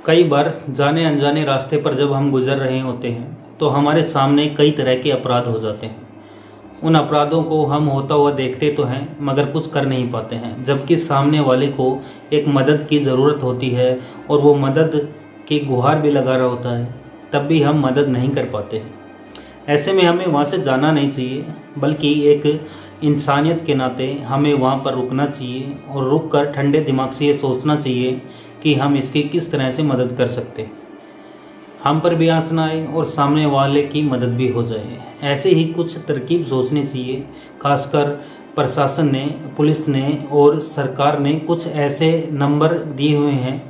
कई बार जाने अनजाने रास्ते पर जब हम गुजर रहे होते हैं तो हमारे सामने कई तरह के अपराध हो जाते हैं। उन अपराधों को हम होता हुआ देखते तो हैं मगर कुछ कर नहीं पाते हैं, जबकि सामने वाले को एक मदद की ज़रूरत होती है और वो मदद की गुहार भी लगा रहा होता है, तब भी हम मदद नहीं कर पाते हैं। ऐसे में हमें वहाँ से जाना नहीं चाहिए, बल्कि एक इंसानियत के नाते हमें वहाँ पर रुकना चाहिए और रुक कर ठंडे दिमाग से ये सोचना चाहिए कि हम इसकी किस तरह से मदद कर सकते हैं, हम पर भी आंच ना आए और सामने वाले की मदद भी हो जाए। ऐसे ही कुछ तरकीब सोचनी चाहिए। खासकर प्रशासन ने, पुलिस ने और सरकार ने कुछ ऐसे नंबर दिए हुए हैं,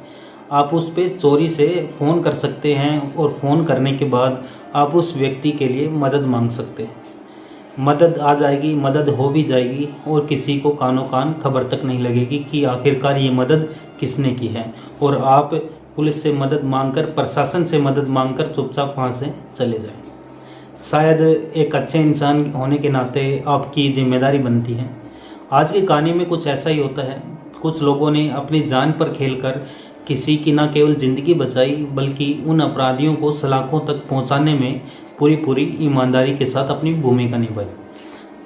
आप उस पर चोरी से फ़ोन कर सकते हैं और फ़ोन करने के बाद आप उस व्यक्ति के लिए मदद मांग सकते हैं। मदद आ जाएगी, मदद हो भी जाएगी और किसी को कानो कान खबर तक नहीं लगेगी कि आखिरकार ये मदद किसने की है। और आप पुलिस से मदद मांगकर, प्रशासन से मदद मांगकर चुपचाप वहाँ से चले जाएं। शायद एक अच्छे इंसान होने के नाते आपकी जिम्मेदारी बनती है। आज की कहानी में कुछ ऐसा ही होता है। कुछ लोगों ने अपनी जान पर खेलकर किसी की न केवल ज़िंदगी बचाई, बल्कि उन अपराधियों को सलाखों तक पहुंचाने में पूरी ईमानदारी के साथ अपनी भूमिका निभाई।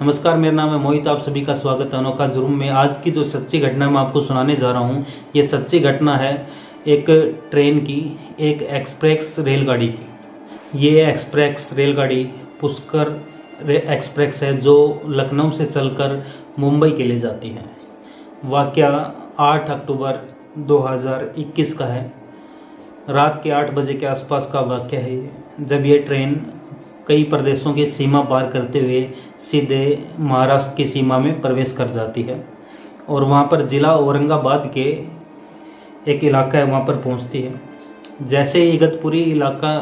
नमस्कार, मेरा नाम है मोहित, आप सभी का स्वागत है अनोखा जुर्म में। आज की जो सच्ची घटना मैं आपको सुनाने जा रहा हूँ, ये सच्ची घटना है एक ट्रेन की, एक एक्सप्रेस रेलगाड़ी की। ये एक्सप्रेस रेलगाड़ी पुष्कर एक्सप्रेस है जो लखनऊ से चलकर मुंबई के लिए जाती है। वाकया 8 अक्टूबर 2021 का है। रात के 8 बजे के आसपास का वाकया है जब ये ट्रेन कई प्रदेशों की सीमा पार करते हुए सीधे महाराष्ट्र की सीमा में प्रवेश कर जाती है और वहाँ पर ज़िला औरंगाबाद के एक इलाका है, वहाँ पर पहुँचती है। जैसे ही इगतपुरी इलाका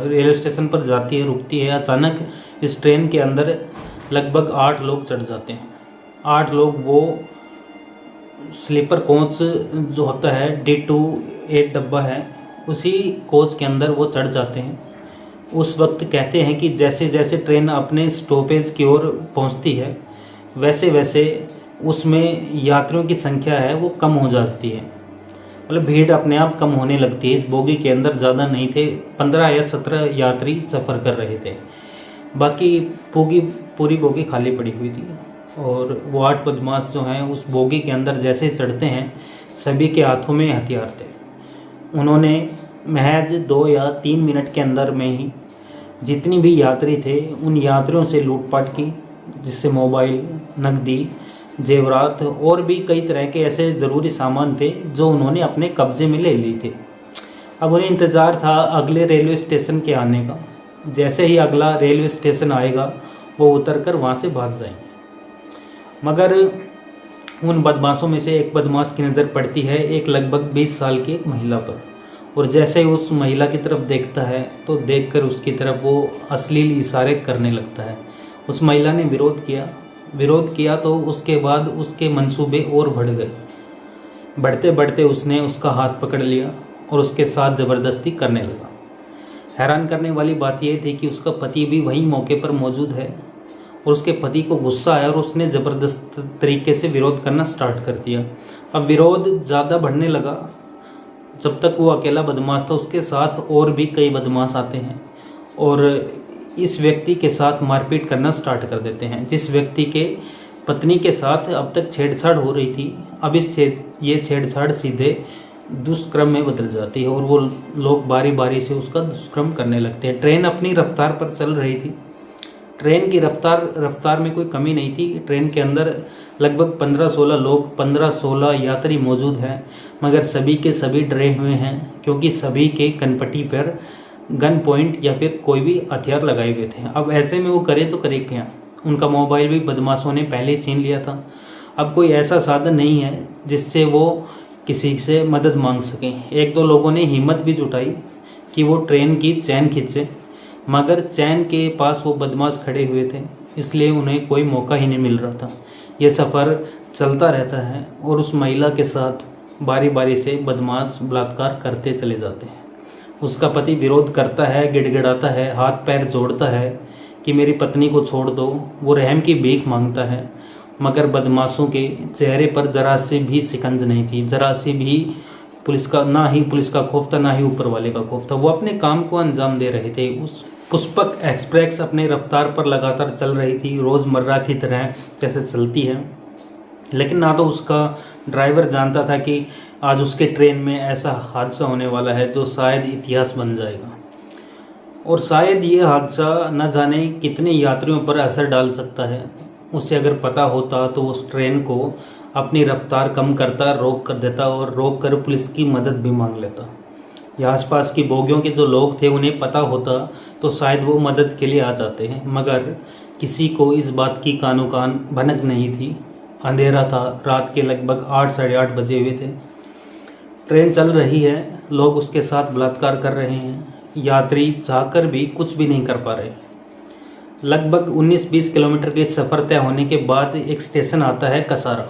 रेलवे स्टेशन पर जाती है, रुकती है, अचानक इस ट्रेन के अंदर लगभग 8 लोग चढ़ जाते हैं। 8 लोग वो स्लीपर कोच जो होता है, D2 एक डब्बा है, उसी कोच के अंदर वो चढ़ जाते हैं। उस वक्त कहते हैं कि जैसे जैसे ट्रेन अपने स्टॉपेज की ओर पहुंचती है, वैसे वैसे उसमें यात्रियों की संख्या है वो कम हो जाती है। मतलब भीड़ अपने आप कम होने लगती है। इस बोगी के अंदर ज़्यादा नहीं थे, 15 या 17 यात्री सफ़र कर रहे थे, बाकी पूरी बोगी खाली पड़ी हुई थी। और वो 8 बदमाश जो हैं उस बोगी के अंदर जैसे चढ़ते हैं, सभी के हाथों में हथियार थे। उन्होंने महज 2 या 3 मिनट के अंदर में ही जितनी भी यात्री थे उन यात्रियों से लूटपाट की, जिससे मोबाइल, नकदी, जेवरात और भी कई तरह के ऐसे ज़रूरी सामान थे जो उन्होंने अपने कब्ज़े में ले लिए थे। अब उन्हें इंतज़ार था अगले रेलवे स्टेशन के आने का। जैसे ही अगला रेलवे स्टेशन आएगा वो उतरकर वहाँ से भाग जाएंगे। मगर उन बदमाशों में से एक बदमाश की नज़र पड़ती है एक लगभग 20 साल की एक महिला पर, और जैसे ही उस महिला की तरफ देखता है तो देखकर उसकी तरफ वो अश्लील इशारे करने लगता है। उस महिला ने विरोध किया तो उसके बाद उसके मंसूबे और बढ़ गए। बढ़ते बढ़ते उसने उसका हाथ पकड़ लिया और उसके साथ ज़बरदस्ती करने लगा। हैरान करने वाली बात यह थी कि उसका पति भी वहीं मौके पर मौजूद है और उसके पति को गुस्सा आया और उसने ज़बरदस्त तरीके से विरोध करना स्टार्ट कर दिया। अब विरोध ज़्यादा बढ़ने लगा। जब तक वो अकेला बदमाश था, उसके साथ और भी कई बदमाश आते हैं और इस व्यक्ति के साथ मारपीट करना स्टार्ट कर देते हैं। जिस व्यक्ति के पत्नी के साथ अब तक छेड़छाड़ हो रही थी, अब ये छेड़छाड़ सीधे दुष्कर्म में बदल जाती है और वो लोग बारी बारी से उसका दुष्कर्म करने लगते हैं। ट्रेन अपनी रफ्तार पर चल रही थी। ट्रेन की रफ्तार में कोई कमी नहीं थी। ट्रेन के अंदर लगभग 15-16 यात्री मौजूद हैं, मगर सभी के सभी डरे हुए हैं क्योंकि सभी के कनपट्टी पर गन पॉइंट या फिर कोई भी हथियार लगाए हुए थे। अब ऐसे में वो करे तो करे क्या? उनका मोबाइल भी बदमाशों ने पहले छीन लिया था। अब कोई ऐसा साधन नहीं है जिससे वो किसी से मदद मांग सकें। 1-2 लोगों ने हिम्मत भी जुटाई कि वो ट्रेन की चैन खींचे, मगर चैन के पास वो बदमाश खड़े हुए थे, इसलिए उन्हें कोई मौका ही नहीं मिल रहा था। ये सफ़र चलता रहता है और उस महिला के साथ बारी बारी से बदमाश बलात्कार करते चले जाते हैं। उसका पति विरोध करता है, गिड़गिड़ाता है, हाथ पैर जोड़ता है कि मेरी पत्नी को छोड़ दो। वो रहम की भीख मांगता है, मगर बदमाशों के चेहरे पर जरा सी भी शिकंज नहीं थी, जरा सी भी पुलिस का ना ही पुलिस का खौफ था, ना ही ऊपर वाले का खौफ था। वो अपने काम को अंजाम दे रहे थे। उस पुष्पक एक्सप्रेस अपने रफ्तार पर लगातार चल रही थी, रोज़मर्रा की तरह जैसे चलती है। लेकिन ना तो उसका ड्राइवर जानता था कि आज उसके ट्रेन में ऐसा हादसा होने वाला है जो शायद इतिहास बन जाएगा, और शायद ये हादसा न जाने कितने यात्रियों पर असर डाल सकता है। उसे अगर पता होता तो उस ट्रेन को अपनी रफ्तार कम करता, रोक कर देता और रोक कर पुलिस की मदद भी मांग लेता। या आसपास की बोगियों के जो लोग थे उन्हें पता होता तो शायद वो मदद के लिए आ जाते हैं, मगर किसी को इस बात की कानो कान भनक नहीं थी। अंधेरा था, रात के लगभग 8 साढ़े 8 बजे हुए थे। ट्रेन चल रही है, लोग उसके साथ बलात्कार कर रहे हैं, यात्री चाहकर भी कुछ भी नहीं कर पा रहे। लगभग 19-20 किलोमीटर के सफ़र तय होने के बाद एक स्टेशन आता है कसारा।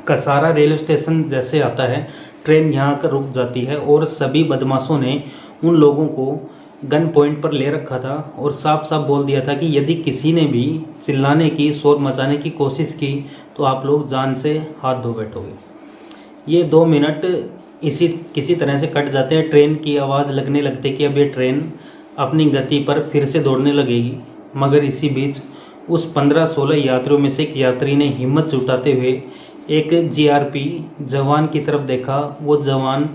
कसारा रेलवे स्टेशन जैसे आता है, ट्रेन यहाँ कर रुक जाती है और सभी बदमाशों ने उन लोगों को गन पॉइंट पर ले रखा था और साफ साफ बोल दिया था कि यदि किसी ने भी चिल्लाने की, शोर मचाने की कोशिश की तो आप लोग जान से हाथ धो बैठोगे। ये 2 मिनट किसी तरह से कट जाते हैं। ट्रेन की आवाज़ लगने लगती कि अब ये ट्रेन अपनी गति पर फिर से दौड़ने लगेगी। मगर इसी बीच उस 15-16 यात्रियों में से एक यात्री ने हिम्मत जुटाते हुए एक जीआरपी जवान की तरफ देखा। वो जवान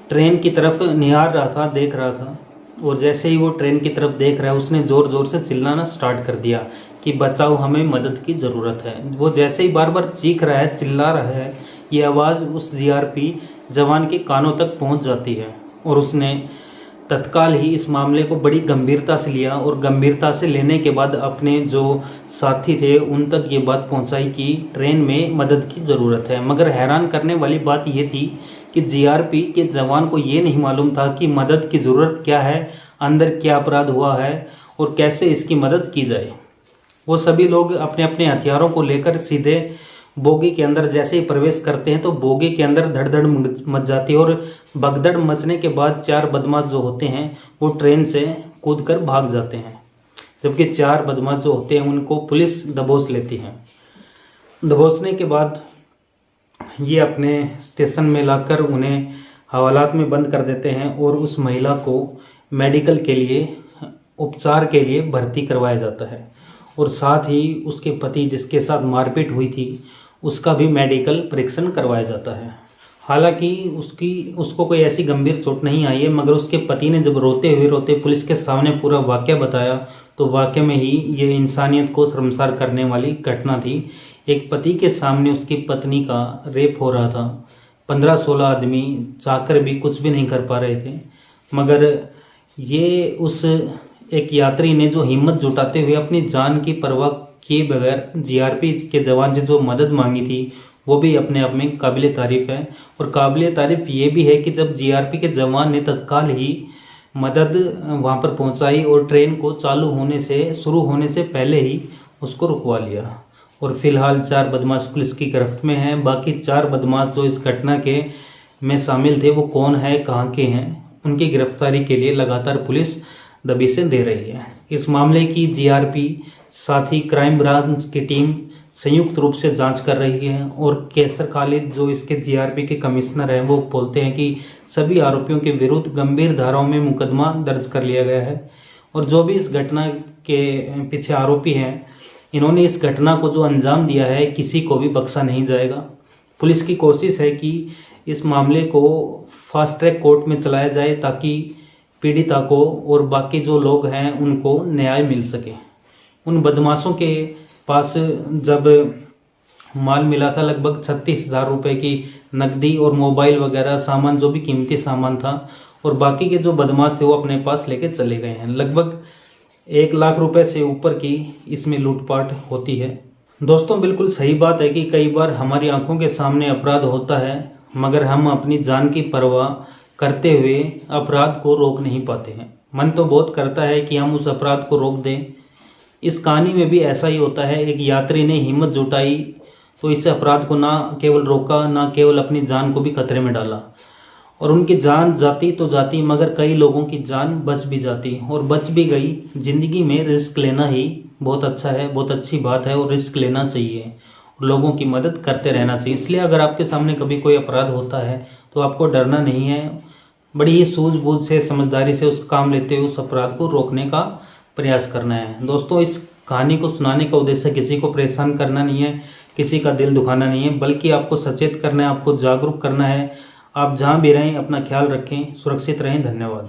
ट्रेन की तरफ निहार रहा था, देख रहा था, और जैसे ही वो ट्रेन की तरफ देख रहा है उसने ज़ोर ज़ोर से चिल्लाना स्टार्ट कर दिया कि बचाओ, हमें मदद की ज़रूरत है। वो जैसे ही बार बार चीख रहा है, चिल्ला रहा है, ये आवाज़ उस जीआरपी जवान के कानों तक पहुंच जाती है और उसने तत्काल ही इस मामले को बड़ी गंभीरता से लिया और गंभीरता से लेने के बाद अपने जो साथी थे उन तक ये बात पहुंचाई कि ट्रेन में मदद की ज़रूरत है। मगर हैरान करने वाली बात ये थी कि जीआरपी के जवान को ये नहीं मालूम था कि मदद की ज़रूरत क्या है, अंदर क्या अपराध हुआ है और कैसे इसकी मदद की जाए। वो सभी लोग अपने अपने हथियारों को लेकर सीधे बोगी के अंदर जैसे ही प्रवेश करते हैं तो बोगी के अंदर धड़धड़ मच जाती है और भगदड़ मचने के बाद 4 बदमाश जो होते हैं वो ट्रेन से कूदकर भाग जाते हैं, जबकि 4 बदमाश जो होते हैं उनको पुलिस दबोच लेती है। दबोचने के बाद ये अपने स्टेशन में लाकर उन्हें हवालात में बंद कर देते हैं और उस महिला को मेडिकल के लिए, उपचार के लिए भर्ती करवाया जाता है और साथ ही उसके पति जिसके साथ मारपीट हुई थी उसका भी मेडिकल परीक्षण करवाया जाता है। हालांकि उसको कोई ऐसी गंभीर चोट नहीं आई है, मगर उसके पति ने जब रोते पुलिस के सामने पूरा वाक़या बताया तो वाक़ये में ही ये इंसानियत को शर्मसार करने वाली घटना थी। एक पति के सामने उसकी पत्नी का रेप हो रहा था। 15-16 आदमी चाहकर भी कुछ भी नहीं कर पा रहे थे, मगर ये उस एक यात्री ने जो हिम्मत जुटाते हुए अपनी जान की परवाह किए बगैर जीआरपी के जवान से जो मदद मांगी थी वो भी अपने आप में काबिले तारीफ़ है। और काबिले तारीफ़ ये भी है कि जब जीआरपी के जवान ने तत्काल ही मदद वहाँ पर पहुँचाई और ट्रेन को शुरू होने से पहले ही उसको रुकवा लिया। और फिलहाल 4 बदमाश पुलिस की गिरफ्त में हैं। बाकी 4 बदमाश जो इस घटना के में शामिल थे वो कौन है, कहाँ के हैं, उनकी गिरफ्तारी के लिए लगातार पुलिस दबिशें दे रही है। इस मामले की जीआरपी साथ ही क्राइम ब्रांच की टीम संयुक्त रूप से जांच कर रही है और कैसर खालिद जो इसके जीआरपी के कमिश्नर हैं वो बोलते हैं कि सभी आरोपियों के विरुद्ध गंभीर धाराओं में मुकदमा दर्ज कर लिया गया है और जो भी इस घटना के पीछे आरोपी हैं इन्होंने इस घटना को जो अंजाम दिया है किसी को भी बख्शा नहीं जाएगा। पुलिस की कोशिश है कि इस मामले को फास्ट ट्रैक कोर्ट में चलाया जाए ताकि पीड़िता को और बाकी जो लोग हैं उनको न्याय मिल सके। उन बदमाशों के पास जब माल मिला था लगभग 36,000 रुपये की नकदी और मोबाइल वगैरह सामान, जो भी कीमती सामान था, और बाकी के जो बदमाश थे वो अपने पास लेके चले गए हैं। लगभग 1 लाख रुपए से ऊपर की इसमें लूटपाट होती है। दोस्तों बिल्कुल सही बात है कि कई बार हमारी आंखों के सामने अपराध होता है मगर हम अपनी जान की परवाह करते हुए अपराध को रोक नहीं पाते हैं। मन तो बहुत करता है कि हम उस अपराध को रोक दें। इस कहानी में भी ऐसा ही होता है। एक यात्री ने हिम्मत जुटाई तो इस अपराध को ना केवल रोका, ना केवल अपनी जान को भी खतरे में डाला, और उनकी जान जाती तो जाती मगर कई लोगों की जान बच भी जाती और बच भी गई। ज़िंदगी में रिस्क लेना ही बहुत अच्छा है, बहुत अच्छी बात है और रिस्क लेना चाहिए और लोगों की मदद करते रहना चाहिए। इसलिए अगर आपके सामने कभी कोई अपराध होता है तो आपको डरना नहीं है, बड़ी ही सूझबूझ से समझदारी से उस काम लेते हुए उस अपराध को रोकने का प्रयास करना है। दोस्तों, इस कहानी को सुनाने का उद्देश्य किसी को परेशान करना नहीं है, किसी का दिल दुखाना नहीं है, बल्कि आपको सचेत करना है, आपको जागरूक करना है। आप जहाँ भी रहें अपना ख्याल रखें, सुरक्षित रहें। धन्यवाद।